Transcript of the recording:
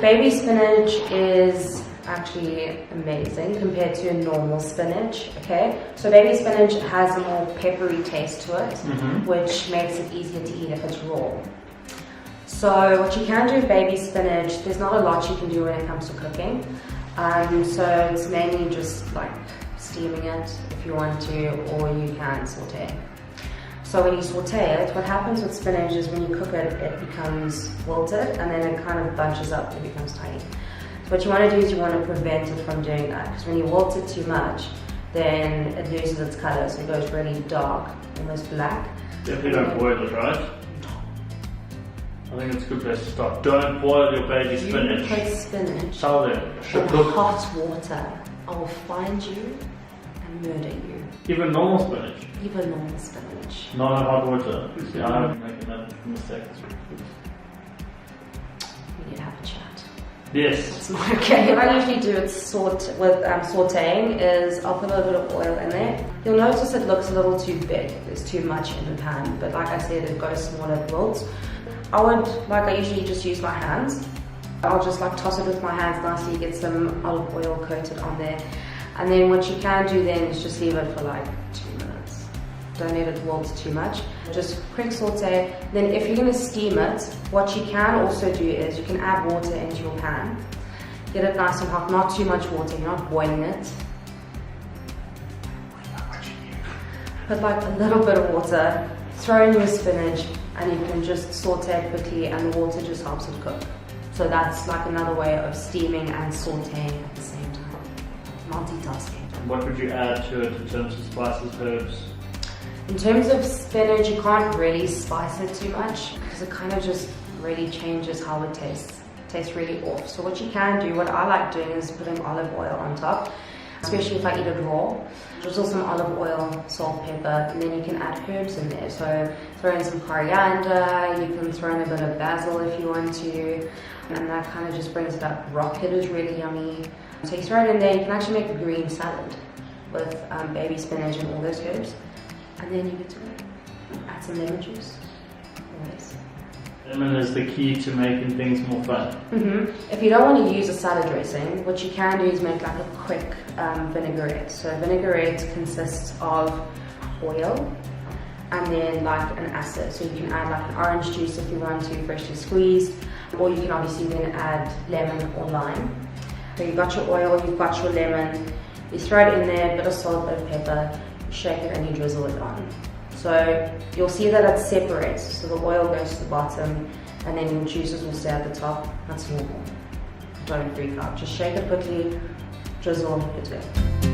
baby spinach is actually amazing compared to a normal spinach. Okay, so baby spinach has a more peppery taste to it, which makes it easier to eat if it's raw. So what you can do with baby spinach, there's not a lot you can do when it comes to cooking. So it's mainly just like steaming it if you want to, or you can saute. So when you saute it, what happens with spinach is when you cook it, it becomes wilted and then it kind of bunches up and becomes tiny. So what you want to do is you want to prevent it from doing that, because when you wilt it too much, then it loses its colour, so it goes really dark, almost black. Definitely don't boil it, right? I think it's a good place to start. Don't boil your baby spinach. You put spinach Tell them. in hot water. I will find you and murder you. Even normal spinach? Even normal spinach. Not in hot water. See, I haven't making that mistake. We need to have a chat. Yes. That's not okay. What I usually do with sauteing is I'll put a little bit of oil in there. You'll notice it looks a little too big. There's too much in the pan, but like I said, it goes smaller, it wilts. I usually just use my hands. I'll just like toss it with my hands nicely, get some olive oil coated on there. And then what you can do then is just leave it for like 2 minutes. Don't let it wilt too much. Just quick saute. Then if you're going to steam it, what you can also do is you can add water into your pan. Get it nice and hot, not too much water, you're not boiling it. Put like a little bit of water, throw in your spinach, and you can just saute it quickly and the water just helps it cook. So that's like another way of steaming and sauteing at the same time. Multitasking. What would you add to it in terms of spices, herbs? In terms of spinach, you can't really spice it too much because it kind of just really changes how it tastes. It tastes really off. So what you can do, what I like doing is putting olive oil on top, especially if I eat it raw. Drizzle some olive oil, salt, pepper, and then you can add herbs in there. So throw in some coriander, you can throw in a bit of basil if you want to, and that kind of just brings it up. Rocket is really yummy. So you throw it in there, you can actually make a green salad with baby spinach and all those herbs. And then you get to add some lemon juice. Always. Lemon is the key to making things more fun. If you don't want to use a salad dressing, what you can do is make like a quick vinaigrette. So vinaigrette consists of oil and then like an acid. So you can add like an orange juice if you want to, freshly squeezed, or you can obviously then add lemon or lime. So you've got your oil, you've got your lemon, you throw it in there, a bit of salt, bit of pepper, you shake it and you drizzle it on. So you'll see that it separates, so the oil goes to the bottom and then your juices will stay at the top. That's normal. Don't freak out. Just shake it quickly, drizzle, good to go.